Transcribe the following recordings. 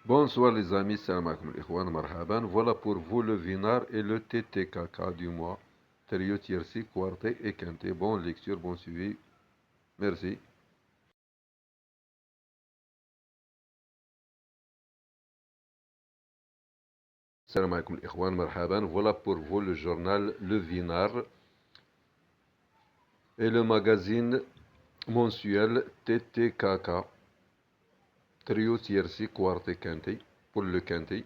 Bonsoir les amis, salam alaikum ikhwan, marhaban. Voilà pour vous le Vinar et le TTKK du mois. Trio, tierci, quartet et quintet. Bonne lecture, bon suivi. Merci. Salam alaikum ikhwan, marhaban. Voilà pour vous le journal Le Vinar et le magazine mensuel TTKK. Trio, tierci, quartet, quintet. Pour le quintet.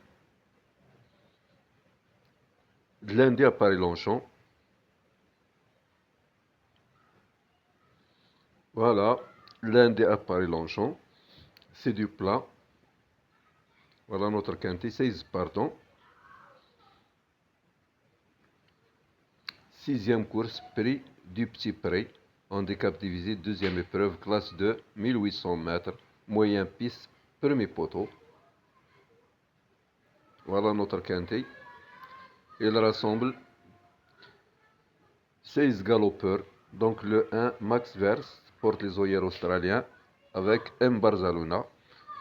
De lundi à Paris-Longchamp. Voilà, lundi à Paris-Longchamp. C'est du plat. Voilà notre quintet, 16 partants. Sixième course, prix du petit prix. Handicap divisé, deuxième épreuve, classe de 1800 mètres. Moyen piste, premier poteau. Voilà notre quintet. Il rassemble 16 galopeurs. Donc le 1, Max Verst, porte les œillères australiens, avec M. Barzaluna.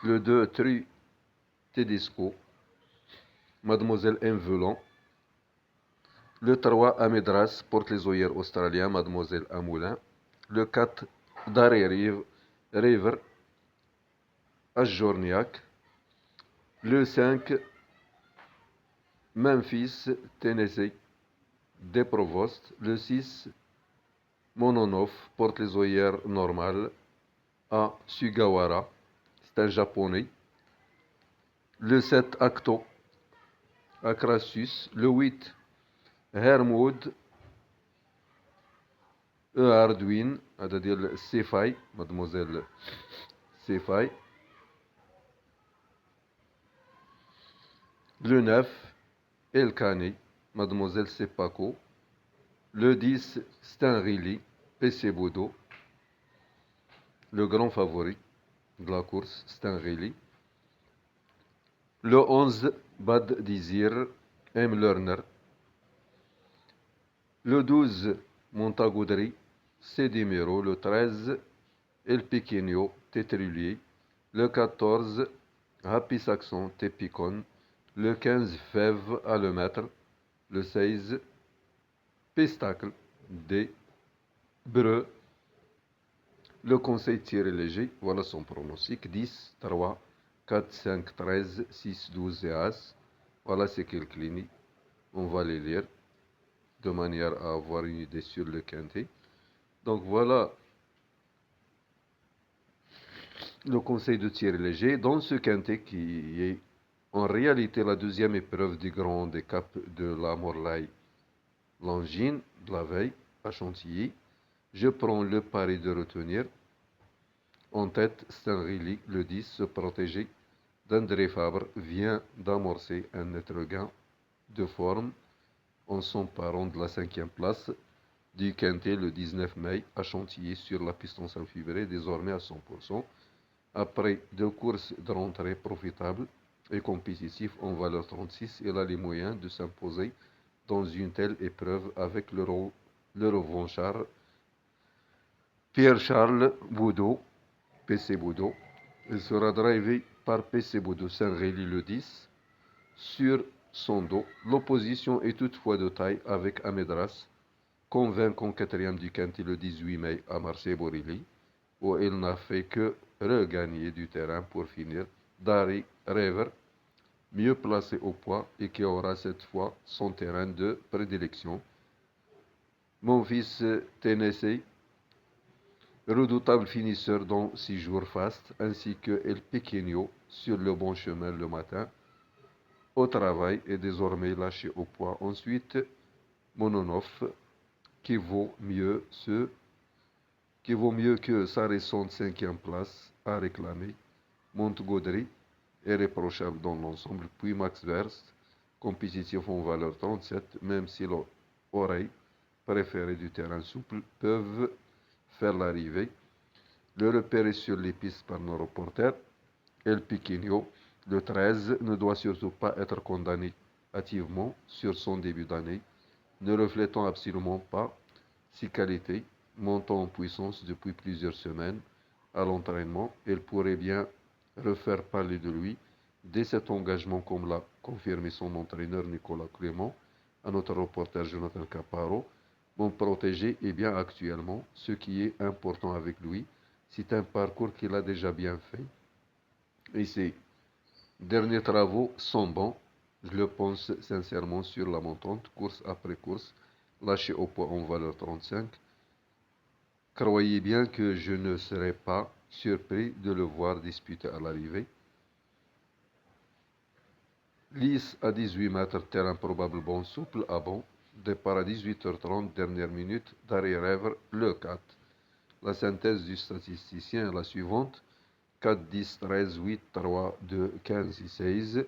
Le 2, Tri Tedesco, Mademoiselle M. Velan. Le 3, Amedras, porte les œillères australiens, Mademoiselle Amoulin. Le 4, Daré River, Ajorniak. Le 5, Memphis, Tennessee, des Provost. Le 6, Mononov, porte les œillères normales, à Sugawara, c'est un japonais. Le 7, Acto, à Crassus. Le 8, Hermoud, Arduin, c'est-à-dire Sefai, Mademoiselle Sefai. Le 9, Elkani, Mademoiselle Sepako. Le 10, Stanrili, PC Bodo, le grand favori de la course, Stanrili. Le 11, Bad Dizir, M. Lerner. Le 12, Montagoudri, Cédimero. Le 13, El Pequeño, Tétrulier. Le 14, Happy Saxon, Tépicon. Le 15, Fève à le maître. Le 16, Pestacle, D. Breu. Le conseil tiré léger, voilà son pronostic. 10, 3, 4, 5, 13, 6, 12 et As. Voilà ce qu'il cligne. On va les lire de manière à avoir une idée sur le quintet. Donc voilà le conseil de tir léger. Dans ce quintet qui est en réalité la deuxième épreuve du grand handicap de la Morlaix Longines de la veille à Chantilly, je prends le pari de retenir. En tête, Stanrili, le 10, se protéger d'André Fabre, vient d'amorcer un net regain de forme en s'emparant de la cinquième place du quintet le 19 mai à Chantilly sur la piston Saint-Fibré, désormais à 100%. Après deux courses de rentrée profitables et compétitives en valeur 36, il a les moyens de s'imposer dans une telle épreuve avec le revanchard Pierre-Charles Boudot, PC Boudot. Il sera drivé par PC Boudot Saint-Rély le 10 sur son dos. L'opposition est toutefois de taille avec Amedras, convaincant quatrième du quintet le 18 mai à Marseille-Borilly, où il n'a fait que regagner du terrain pour finir. Dari Rever, mieux placé au poids et qui aura cette fois son terrain de prédilection. Mon fils Tennessee, redoutable finisseur dans 6 jours fast, ainsi que El Pequeño sur le bon chemin le matin, au travail et désormais lâché au poids. Ensuite, Mononov, qui vaut mieux que sa récente cinquième place à réclamer. Montgaudry est réprochable dans l'ensemble, puis Max Verst, compétitif en valeur 37, même si l'oreille préférée du terrain souple peuvent faire l'arrivée. Le repère est sur les pistes par nos reporters. El Pequeño, le 13, ne doit surtout pas être condamné hâtivement sur son début d'année, ne reflétant absolument pas ses qualités, montant en puissance depuis plusieurs semaines à l'entraînement. Il pourrait bien refaire parler de lui, Dès cet engagement, comme l'a confirmé son entraîneur Nicolas Clément, à notre reporter Jonathan Caparo, mon protégé est bien actuellement. Ce qui est important avec lui, c'est un parcours qu'il a déjà bien fait. Et ses derniers travaux sont bons. Je le pense sincèrement sur la montante, course après course, lâché au poids en valeur 35. Croyez bien que je ne serai pas surpris de le voir disputer à l'arrivée. Lisse à 18 mètres, terrain probablement souple à bon. Départ à 18h30, dernière minute, d'arrière le 4. La synthèse du statisticien est la suivante. 4, 10, 13, 8, 3, 2, 15 et 16.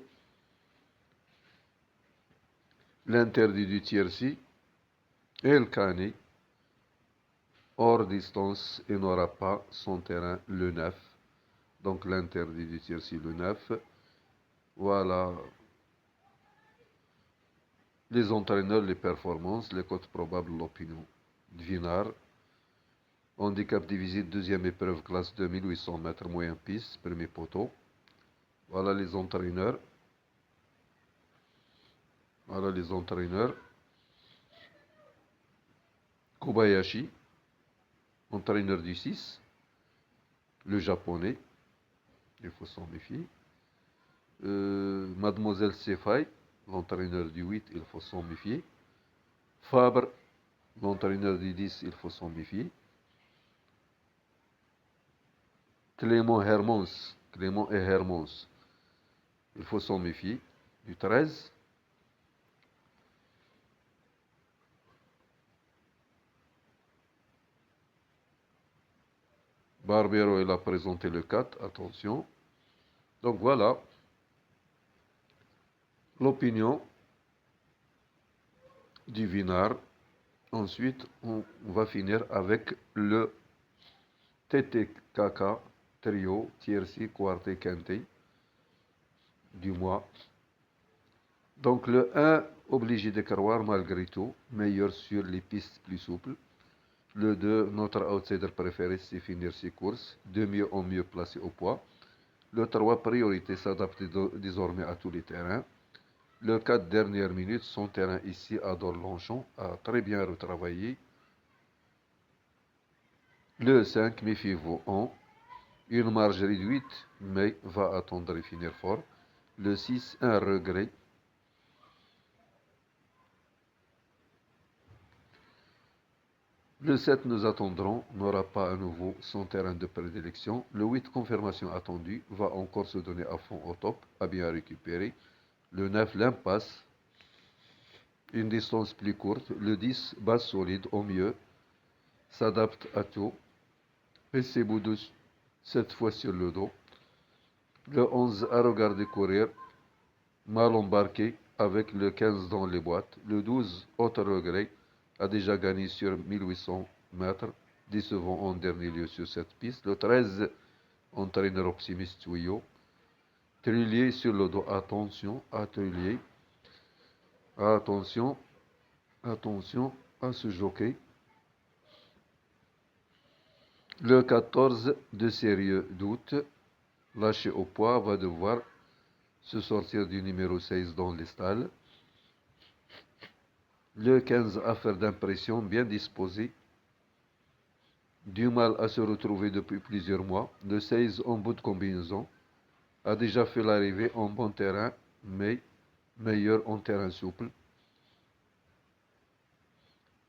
L'interdit du tiercy et le canet hors distance et n'aura pas son terrain le 9. Donc l'interdit du tiercy le 9. Voilà les entraîneurs, les performances, les cotes probables, l'opinion. Vinard, handicap divisé, deuxième épreuve, classe 2800 mètres, moyen piste, premier poteau. Voilà les entraîneurs. Voilà les entraîneurs. Kobayashi, entraîneur du 6. Le japonais, il faut s'en méfier. Mademoiselle Sefai, l'entraîneur du 8, il faut s'en méfier. Fabre, l'entraîneur du 10, il faut s'en méfier. Clément et Hermans, il faut s'en méfier. Du 13. Barbero, il a présenté le 4, attention. Donc voilà l'opinion du Vinard. Ensuite, on va finir avec le TTKK, trio, tiercy, quartet, quintet du mois. Donc le 1, obligé de croire malgré tout, meilleur sur les pistes plus souples. Le 2, notre outsider préféré, c'est finir ses courses, de mieux en mieux placé au poids. Le 3, priorité, s'adapter désormais à tous les terrains. Le 4, dernière minute, son terrain ici à Dorlonchon a très bien retravaillé. Le 5, méfiez-vous en une marge réduite, mais va attendre et finir fort. Le 6, un regret. Le 7, nous attendrons, n'aura pas à nouveau son terrain de prédilection. Le 8, confirmation attendue, va encore se donner à fond au top, à bien récupérer. Le 9, l'impasse, une distance plus courte. Le 10, base solide, au mieux, s'adapte à tout. PC Boudous, cette fois sur le dos. Le 11, à regarder courir, mal embarqué, avec le 15 dans les boîtes. Le 12, autre regret, a déjà gagné sur 1800 mètres, décevant en dernier lieu sur cette piste. Le 13, entraîneur optimiste Tuyau. Trillier sur le dos, attention à Trillier. Attention, attention à ce jockey. Le 14, de sérieux doutes. Lâché au poids, va devoir se sortir du numéro 16 dans les stalles. Le 15, affaire d'impression, bien disposé. Du mal à se retrouver depuis plusieurs mois. Le 16, en bout de combinaison, a déjà fait l'arrivée en bon terrain, mais meilleur en terrain souple.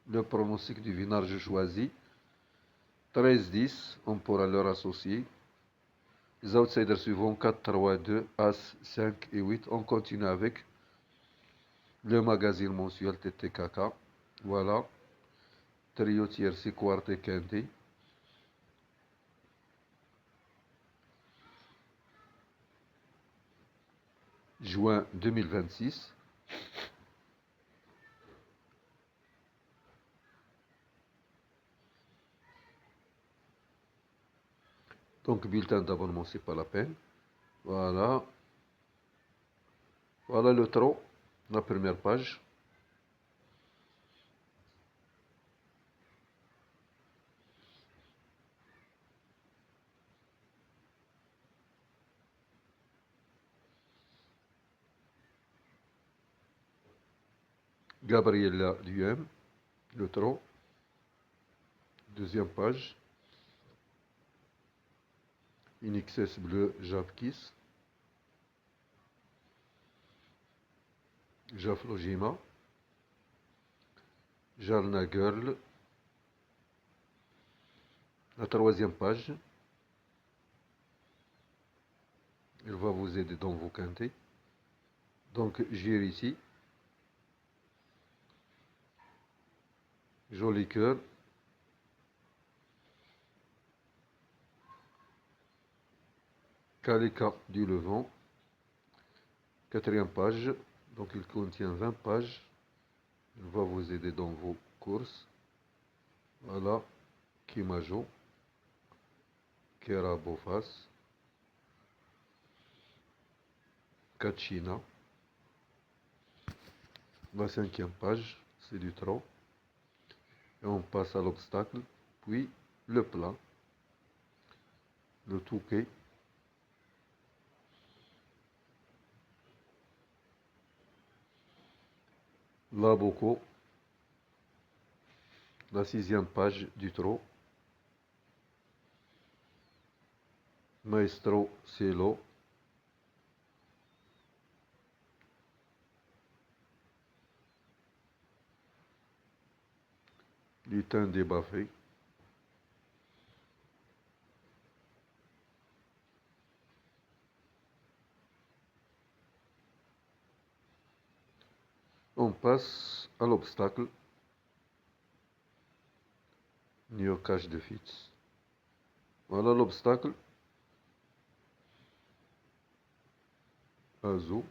Le pronostic du vinage choisi. 13-10, on pourra leur associer. Les outsiders suivants, 4, 3, 2, As, 5 et 8. On continue avec le magazine mensuel TTKK. Voilà. Trio tiercy, quartet, quintet. Juin 2026. Donc, bulletin d'abonnement, c'est pas la peine. Voilà. Voilà le trot, la première page. Gabriella Duhem, Le Trot, deuxième page. Inxs bleu, Javkis, Jaflojima, Jalna Girl, la troisième page. Elle va vous aider dans vos quintés. Donc, gire ici. Joli cœur. Kalika du Levant. Quatrième page. Donc, il contient 20 pages. Il va vous aider dans vos courses. Voilà. Kimajo. Kera Bofas. Kachina. La cinquième page, c'est du trot. Et on passe à l'obstacle, puis le plat, le touquet, la boko, la sixième page du trot, maestro cielo, lutin débaffé, on passe à l'obstacle, Neocache de Fitz. Voilà l'obstacle, Azo,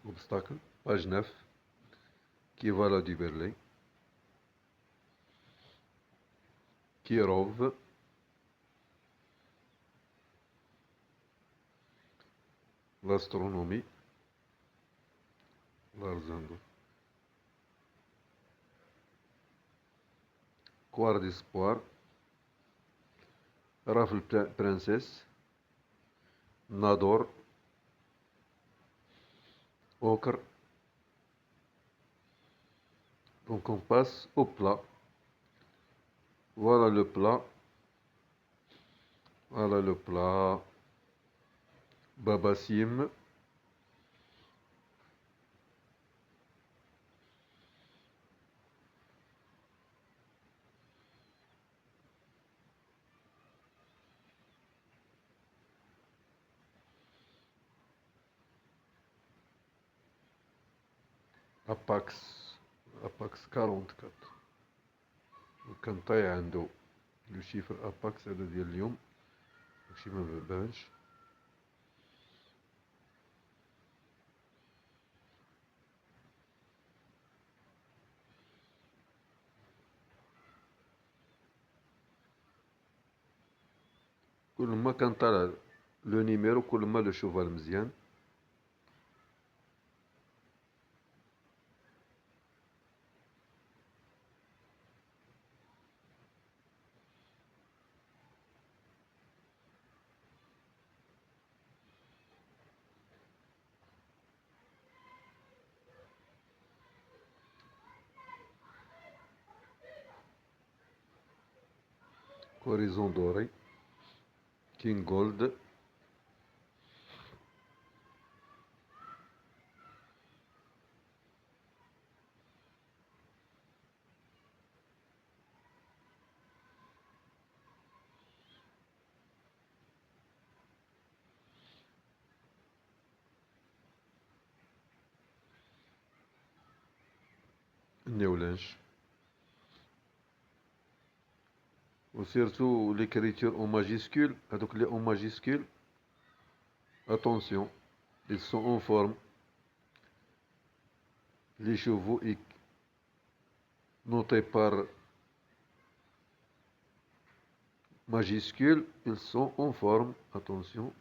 obstacle, page 9, Kivala du Berlay, Kirov, l'astronomie, Larzando, Quart d'espoir, Rafle Princesse, Nador, Ocre. Donc on passe au plat. Voilà le plat. Voilà le plat. Babassim. Apax. Apax 44. وكان طايع عنده لو شيفر اباكس هذا ديال اليوم داكشي ما بانش. كل ما كان طالع لو نيميرو كل ما لو شوفال مزيان. هوريزون دوري، كين جولد، النيولانش. وسيرتو ليكريتور اون ماجيسكول، هادوك لي اون ماجيسكول attention ils sont en forme. Les chevaux notés par majuscule, ils sont en forme, attention.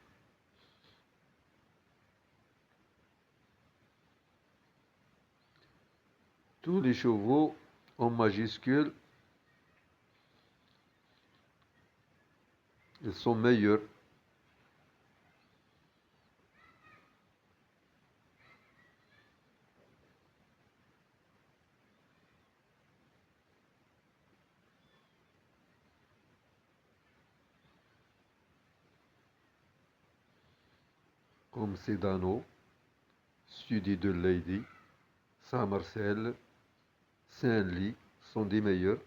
Tous les chevaux en majuscule Ils sont meilleurs. Comme Sedano, Study de Lady, Saint-Marcel, Saint-Ly sont des meilleurs.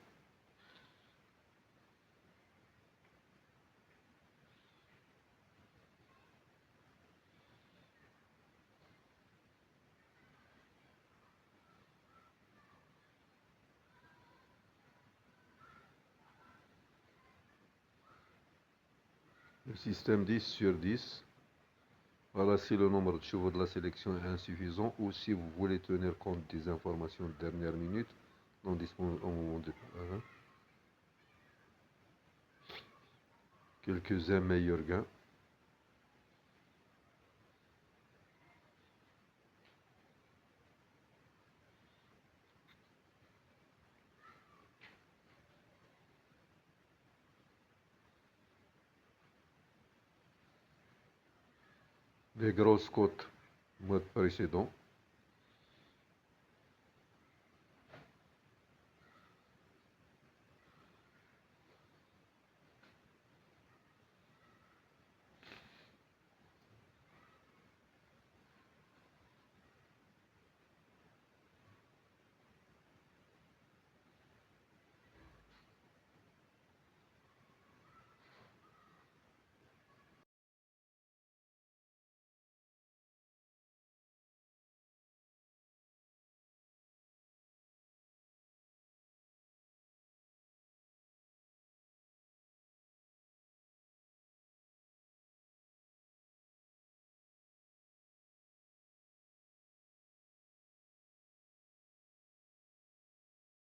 Le système 10 sur 10. Voilà si le nombre de chevaux de la sélection est insuffisant ou si vous voulez tenir compte des informations de dernière minute non disponibles au moment de départ. Quelques-uns meilleurs gains. Des grosses côtes mode précédent.